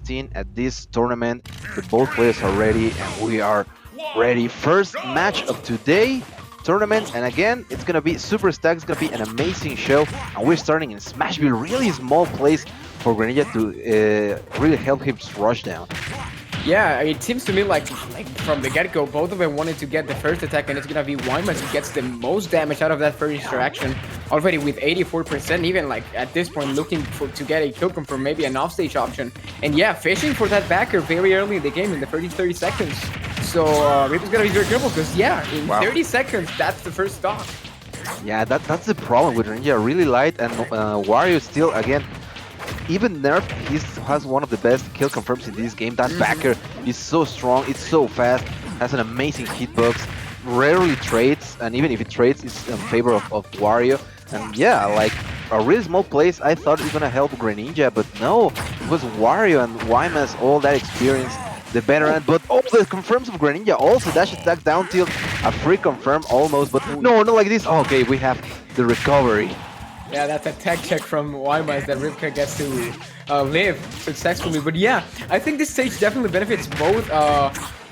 15 at this tournament. The both players are ready, and we are ready. First match of today tournament, and again, it's gonna be super stacked. It's gonna be an amazing show, and we're starting in Smashville, really small place for Greninja to really help him rush down. Yeah, it seems to me like from the get-go, both of them wanted to get the first attack, and it's gonna be Waymas who gets the most damage out of that first interaction. Already with 84%, even like at this point looking to get a kill confirm, maybe an offstage option. And yeah, fishing for that backer very early in the game in the 30 seconds. So Ripka's gonna be very careful because yeah, in 30 seconds, that's the first stock. Yeah, that's the problem with Greninja. Really light, and Wario still again. Even Nerf, he has one of the best kill confirms in this game. That backer is so strong, it's so fast, has an amazing hitbox, rarely trades, and even if it trades, it's in favor of Wario. And yeah, like a really small place, I thought it was gonna help Greninja, but no, it was Wario and Waymas, all that experience, the veteran, but all the confirms of Greninja also dash attack down tilt, a free confirm almost, but no, not like this. Oh, okay, we have the recovery. Yeah, that's a tech check from Waymas that Ripka gets to live successfully. But yeah, I think this stage definitely benefits both.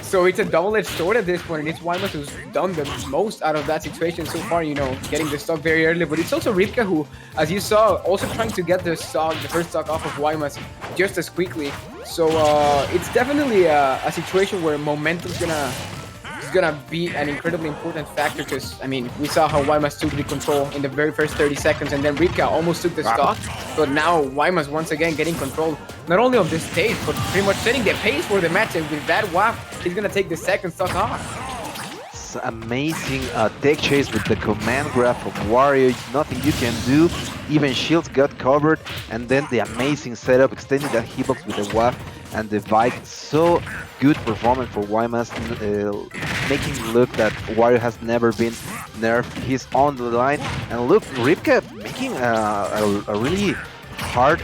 So it's a double-edged sword at this point, and it's Waymas who's done the most out of that situation so far, you know, getting the stock very early. But it's also Ripka who, as you saw, also trying to get the first stock off of Waymas just as quickly. So it's definitely a situation where momentum's gonna be an incredibly important factor because I mean we saw how Waymas took the control in the very first 30 seconds and then Ripka almost took the stock, but now Waymas once again getting control not only of this stage but pretty much setting the pace for the match, and with that WAF he's gonna take the second stock off. It's amazing tech chase with the command graph of Wario, nothing you can do, even shields got covered, and then the amazing setup extending that hitbox with the WAF and the bike. So good performance for Waymas, making look that Wario has never been nerfed. He's on the line, and look, Ripka making a really hard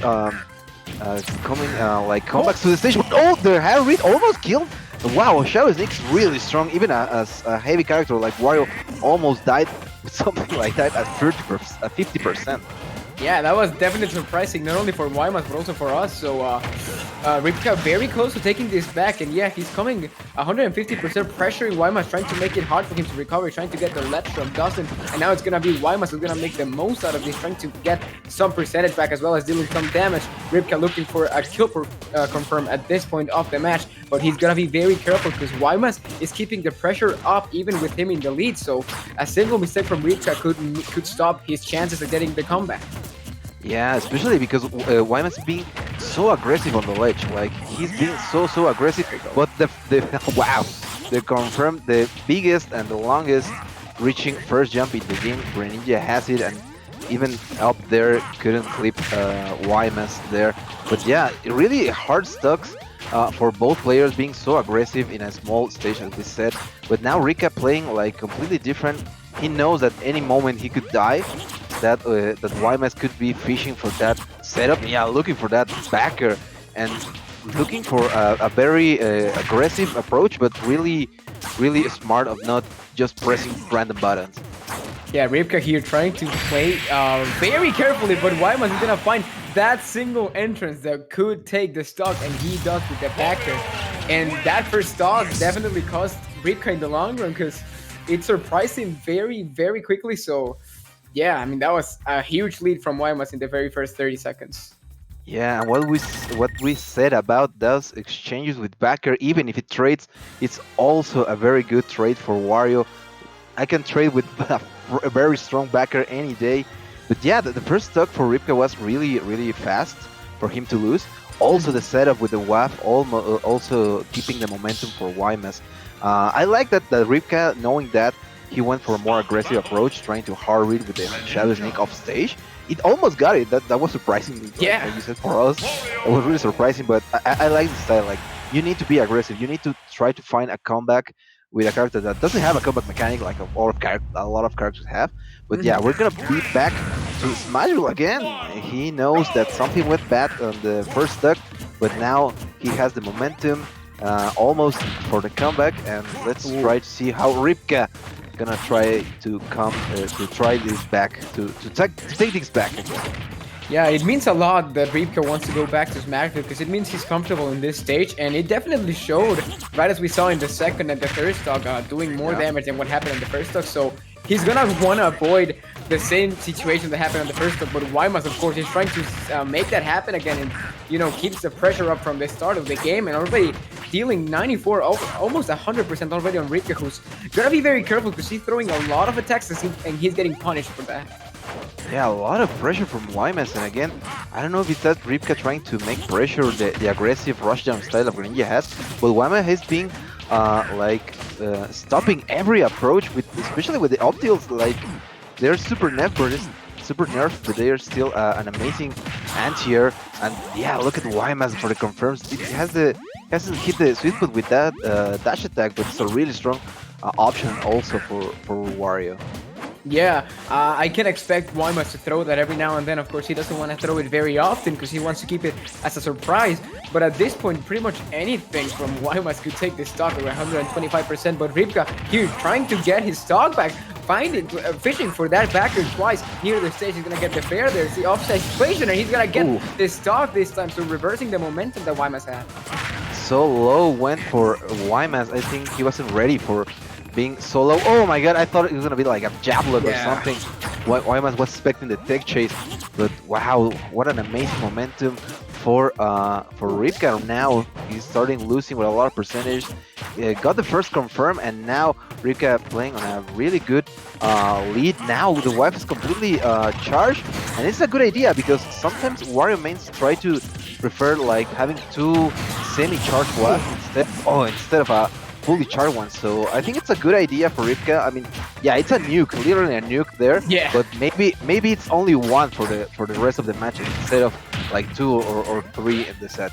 comebacks to the stage. Oh, the high read almost killed. Wow, Shadow Snake's really strong. Even as a heavy character like Wario almost died with something like that at 50%. Yeah, that was definitely surprising, not only for Waymas but also for us. So Ripka very close to taking this back, and yeah, he's coming 150% pressuring Waymas, trying to make it hard for him to recover, trying to get the ledge from Dustin, and now it's gonna be Waymas who's gonna make the most out of this, trying to get some percentage back as well as dealing some damage. Ripka looking for a kill confirm at this point of the match, but he's gonna be very careful because Waymas is keeping the pressure up even with him in the lead, so a single mistake from Ripka could stop his chances of getting the comeback. Yeah, especially because Waymas is being so aggressive on the ledge. Like he's being so aggressive. But the wow, they confirmed the biggest and the longest reaching first jump in the game. Greninja has it, and even up there couldn't clip Waymas there. But yeah, really hard stocks for both players being so aggressive in a small stage, as we said. But now Ripka playing like completely different. He knows that any moment he could die. That Waymas could be fishing for that setup, yeah, looking for that backer and looking for a very aggressive approach, but really smart of not just pressing random buttons. Yeah, Ripka here trying to play very carefully, but Waymas is gonna find that single entrance that could take the stock, and he does with the backer. And that first stock definitely cost Ripka in the long run because it surprised him very quickly. So yeah, I mean, that was a huge lead from Waymas in the very first 30 seconds. Yeah, and what we said about those exchanges with backer, even if it trades, it's also a very good trade for Wario. I can trade with a very strong backer any day. But yeah, the first stock for Ripka was really fast for him to lose. Also the setup with the WAF, also keeping the momentum for Waymas. I like that Ripka, knowing that, he went for a more aggressive approach, trying to hard read with the Shadow Snake off stage. It almost got it. That was surprising. Yeah. Like you said, for us, it was really surprising. But I like the style. Like, you need to be aggressive. You need to try to find a comeback with a character that doesn't have a comeback mechanic like a lot of characters have. But yeah, we're gonna be back to Smashville again. He knows that something went bad on the first stock, but now he has the momentum almost for the comeback. And let's try to see how Ripka gonna try to come to try this back to take this back again. Yeah, it means a lot that Ripka wants to go back to Smash because it means he's comfortable in this stage, and it definitely showed, right as we saw in the second and the third stock, doing more Yeah. damage than what happened in the first stock. So he's gonna wanna avoid the same situation that happened on the first stock. But Waymas, of course, is trying to make that happen again, and keeps the pressure up from the start of the game, and already dealing 94, almost 100% already on Ripka, who's gonna be very careful because he's throwing a lot of attacks and he's getting punished for that. Yeah, a lot of pressure from Waymas, and again, I don't know if it's that Ripka trying to make pressure the aggressive rushdown style of Greninja has, but Waymas has been stopping every approach with, especially with the up tilts. Like they're super nerfed, but they are still an amazing anti-air. And yeah, look at Waymas for the confirms. It hasn't hit the sweet spot with that dash attack, but it's a really strong option also for Wario. Yeah, I can expect Waymas to throw that every now and then. Of course, he doesn't want to throw it very often because he wants to keep it as a surprise. But at this point, pretty much anything from Waymas could take this stock at 125%. But Ripka here trying to get his stock back, fishing for that backer twice near the stage. He's gonna get the fair. There's the offside equation, and he's gonna get the stock this time. So reversing the momentum that Waymas had. So low went for Waymas. I think he wasn't ready for being so low. Oh my god, I thought it was gonna be like a jablet or something. Waymas was expecting the tech chase, but wow, what an amazing momentum for Ripka. Now he's starting losing with a lot of percentage. Got the first confirm, and now Ripka playing on a really good lead. Now the wife is completely charged, and it's a good idea because sometimes Wario mains try to prefer like having two semi-charged wives instead of a fully charged one. So I think it's a good idea for Ripka. I mean, yeah, it's a nuke, literally a nuke there. Yeah. But maybe it's only one for the rest of the matches instead of like two or three in the set.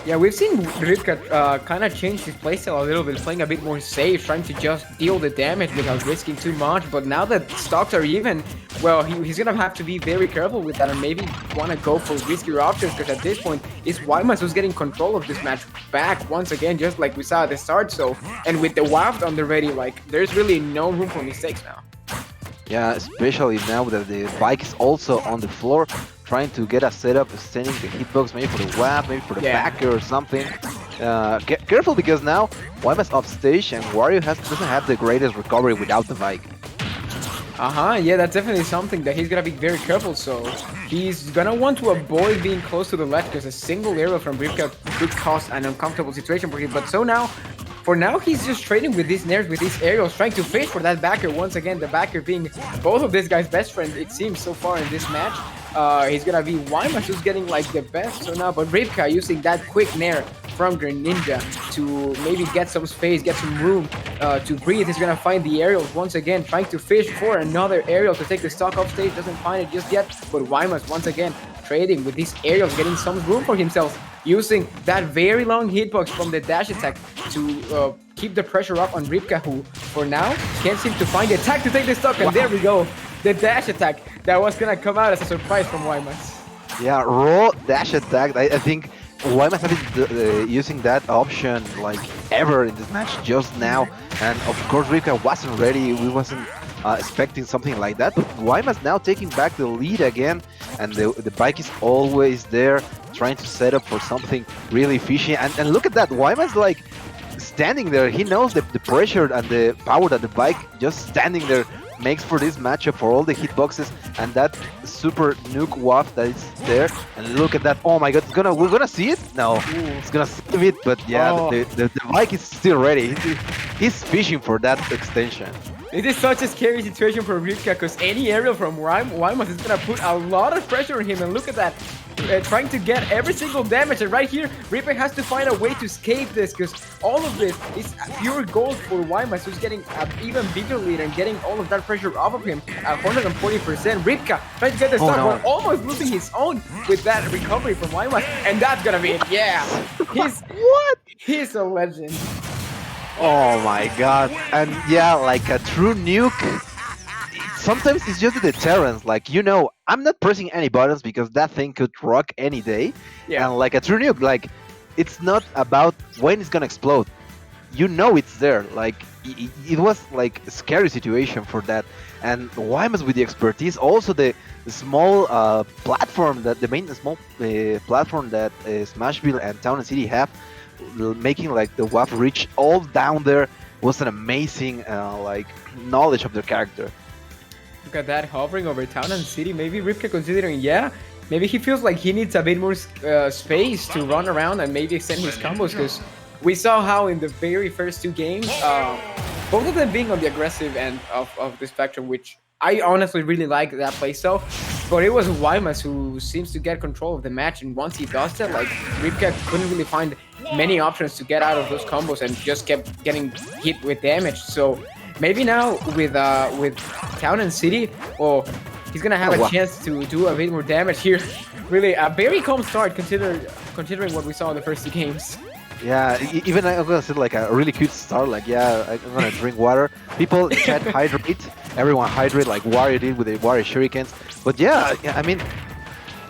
Yeah, we've seen Ripka kind of change his playstyle a little bit, playing a bit more safe, trying to just deal the damage without risking too much. But now that stocks are even, well, he's gonna have to be very careful with that and maybe want to go for riskier options because at this point, it's Waymas who's getting control of this match back once again, just like we saw at the start. So, and with the Waft on the ready, like, there's really no room for mistakes now. Yeah, especially now that the bike is also on the floor, trying to get a setup, sending the hitbox maybe for the WAP, maybe for the backer or something. Get careful because now Waymas off stage and Wario doesn't have the greatest recovery without the bike. Yeah, that's definitely something that he's gonna be very careful. So he's gonna want to avoid being close to the ledge because a single arrow from Ripka could cause an uncomfortable situation for him. But for now, he's just trading with these nairs, with these aerials, trying to fish for that backer. Once again, the backer being both of these guys' best friends, it seems, so far in this match. He's gonna be Waymas who's getting like the best so now, but Ripka using that quick nair from Greninja to maybe get some space, get some room to breathe. He's gonna find the aerials once again, trying to fish for another aerial to take the stock off stage. Doesn't find it just yet, but Waymas once again trading with these aerials, getting some room for himself, using that very long hitbox from the dash attack to keep the pressure up on Ripka, who for now can't seem to find the attack to take the stock. And there we go, the dash attack that was gonna come out as a surprise from Waymas. Yeah, raw dash attack. I think Waymas has been using that option like ever in this match just now, and of course Ripka wasn't ready. We wasn't expecting something like that, but Waymas now taking back the lead again, and the bike is always there, trying to set up for something really fishy. And look at that, Waymas like standing there. He knows the pressure and the power that the bike just standing there makes for this matchup, for all the hitboxes and that super nuke waft that is there. And look at that! Oh my God, we're gonna see it? No, it's gonna save it. But yeah, the bike is still ready. He's fishing for that extension. It is such a scary situation for Ripka because any aerial from Waymas is gonna put a lot of pressure on him. And look at that, trying to get every single damage. And right here, Ripka has to find a way to escape this because all of this is pure gold for Waymas, who's getting an even bigger lead and getting all of that pressure off of him at 140%. Ripka trying to get the start, but almost losing his own with that recovery from Waymas. And that's gonna be it. Yeah, he's a legend. Oh my God. And yeah, like a true nuke, sometimes it's just the deterrence. Like, I'm not pressing any buttons because that thing could rock any day. Yeah. And like a true nuke, like, it's not about when it's gonna explode. you know it's there. Like it was like a scary situation for that. And Wymas with the expertise, also the small platform that the main small platform that Smashville and Town and City have, making like the WAP reach all down there was an amazing like knowledge of their character. Look at that, hovering over town and city. Maybe Ripka considering, yeah, maybe he feels like he needs a bit more space to run around and maybe extend his combos, because we saw how in the very first two games, both of them being on the aggressive end of the spectrum, which I honestly really like that playstyle. But it was Waymas who seems to get control of the match, and once he does that, like Ripka couldn't really find many options to get out of those combos and just kept getting hit with damage. So maybe now with Town and City, well, he's gonna have a chance to do a bit more damage here. Really, a very calm start considering what we saw in the first two games. Yeah, even I'm gonna say like a really cute start. Like, yeah, I'm gonna drink water. People chat hydrate. Everyone hydrate like Wario did with the Wario shurikens. But yeah, I mean,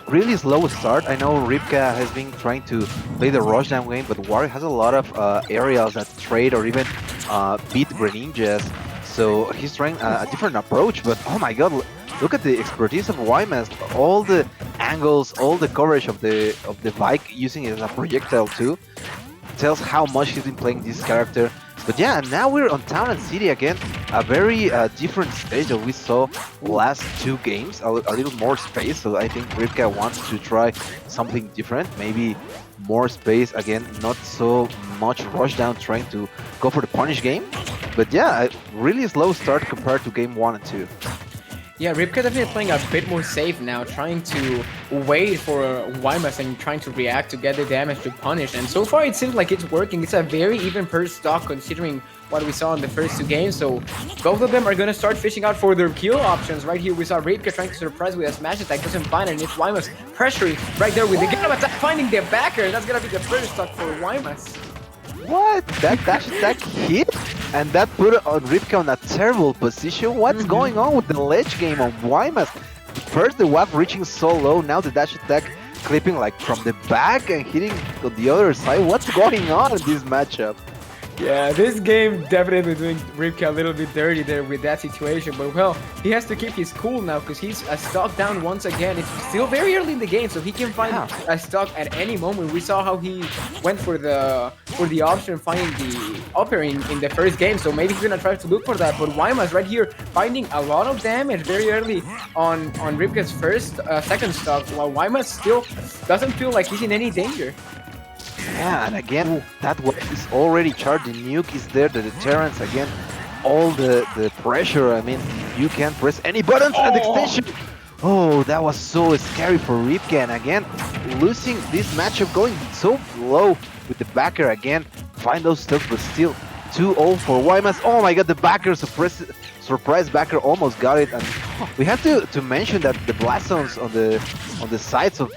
really slow start. I know Ripka has been trying to play the rushdown game, but Wario has a lot of areas that trade or even beat Greninjas. So he's trying a different approach. But oh my god, look at the expertise of Waymas. All the angles, all the coverage of the bike, using it as a projectile too, tells how much he's been playing this character. But yeah, now we're on Town and City again, a very different stage that we saw last two games, a little more space. So I think Ripka wants to try something different, maybe more space again, not so much rush down, trying to go for the punish game. But yeah, a really slow start compared to game 1 and 2. Yeah, Ripka definitely playing a bit more safe now, trying to wait for Waymas and trying to react to get the damage to punish. And so far it seems like it's working. It's a very even per stock considering what we saw in the first two games. So both of them are going to start fishing out for their kill options. Right here we saw Ripka trying to surprise with a smash attack, doesn't find it, and it's Waymas pressuring right there with the game attack, finding the backer. That's going to be the first stock for Waymas. What? That dash attack hit? And that put on Ripka on a terrible position? What's going on with the ledge game of Waymas? First the WAP reaching so low, now the dash attack clipping like from the back and hitting on the other side. What's going on in this matchup? Yeah, this game definitely doing Ripka a little bit dirty there with that situation, but well, he has to keep his cool now because he's a stock down once again. It's still very early in the game, so he can find a stock at any moment. We saw how he went for the option of finding the upper in the first game, so maybe he's gonna try to look for that. But Waymas right here finding a lot of damage very early on Ripka's second stock, while Waymas still doesn't feel like he's in any danger. Yeah, and again, that one is already charged. The nuke is there, the deterrence again, all the pressure. I mean, you can't press any buttons and extension. Oh, that was so scary for Ripka, and again, losing this matchup, going so low with the backer again. Find those stuff, but still 2-0 for Waymas. Oh my god, the backer surprise backer almost got it. And we have to mention that the blast zones on the sides of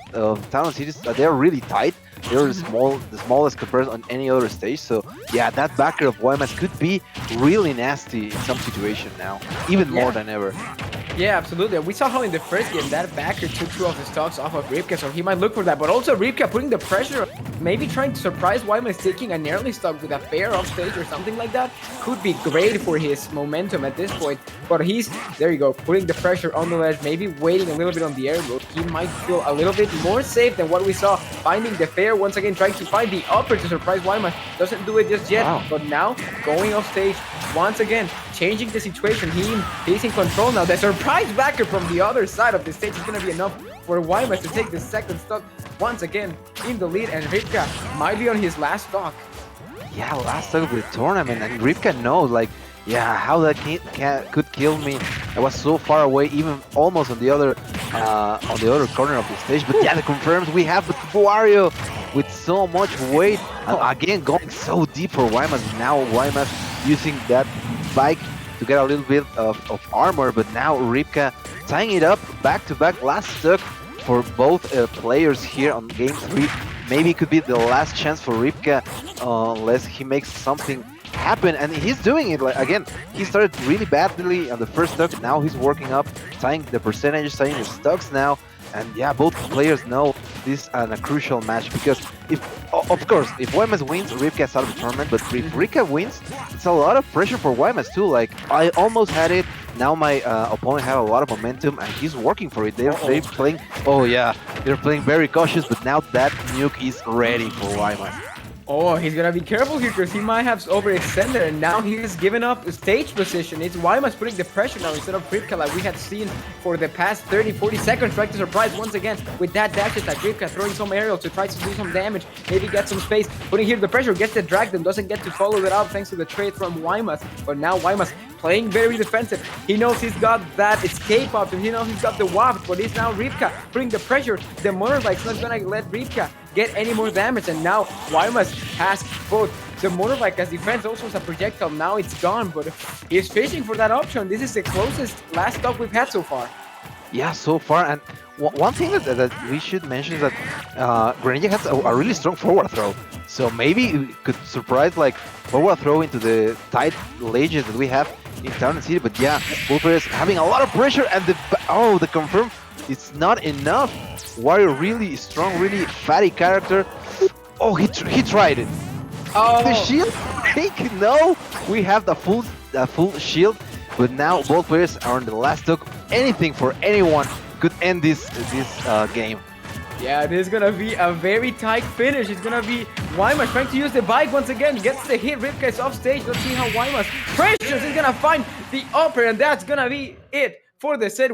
Town and Cities, they're really tight. They're the smallest compared on any other stage. So yeah, that backer of Waymas could be really nasty in some situation now, even more than ever. Yeah, absolutely. We saw how in the first game that backer took two of the stocks off of Ripka, so he might look for that. But also Ripka putting the pressure, maybe trying to surprise Waymas, taking an early stock with a fair off stage or something like that. Could be great for his momentum at this point. But he's, there you go, putting the pressure on the ledge, maybe waiting a little bit on the air mode. He might feel a little bit more safe than what we saw, finding the fair once again, trying to find the upper to surprise Waymas. Doesn't do it just yet, but now going off stage once again, changing the situation. He's in control now. The surprise backer from the other side of the stage is going to be enough for Waymas to take the second stock once again in the lead, and Ripka might be on his last stock. Yeah, last stock of the tournament, and Ripka knows, like, yeah, how that could kill me. I was so far away, even almost on the other corner of the stage. But yeah, the confirms we have with Wario with so much weight. Again, going so deep for Waymas. Now Waymas using that bike to get a little bit of armor, but now Ripka tying it up back-to-back. Last stock for both players here on game 3. Maybe it could be the last chance for Ripka unless he makes something happen, and he's doing it. Like, again, he started really badly on the first stock. Now he's working up, tying the percentages, tying the stocks now. And yeah, both players know this is a crucial match because of course, if Waymas wins, Ripka is out of the tournament. But if Ripka wins, it's a lot of pressure for Waymas too. Like I almost had it. Now my opponent have a lot of momentum, and he's working for it. They're playing. Oh yeah, they're playing very cautious. But now that nuke is ready for Waymas. Oh, he's gonna be careful here because he might have overextended, and now he's given up stage position. It's Waymas putting the pressure now instead of Ripka like we had seen for the past 30-40 seconds. Trying to surprise once again with that dash attack. Ripka throwing some aerial to try to do some damage, maybe get some space. Putting here the pressure, gets the drag, then doesn't get to follow it up thanks to the trade from Waymas. But now Waymas playing very defensive. He knows he's got that escape option. He knows he's got the waft, but it's now Ripka putting the pressure. The motorbike's not gonna let Ripka get any more damage, and now Waymas has both the motorbike as defense, also as a projectile. Now it's gone, but he's fishing for that option. This is the closest last stop we've had so far. Yeah, so far. And one thing that we should mention is that Greninja has a really strong forward throw. So maybe it could surprise like forward throw into the tight ledges that we have in Town and City. But yeah, both players having a lot of pressure, and the confirm it's not enough. Wario really strong, really fatty character. Oh, he tried it. Oh, The shield break? No, we have the full shield, but now both players are on the last stock. Anything for anyone could end this game. yeah, this is gonna be a very tight finish. It's gonna be Waymas trying to use the bike once again. Gets the hit. Ripka is off stage. Let's see how Waymas pressures is gonna find the upper, and that's gonna be it for the set.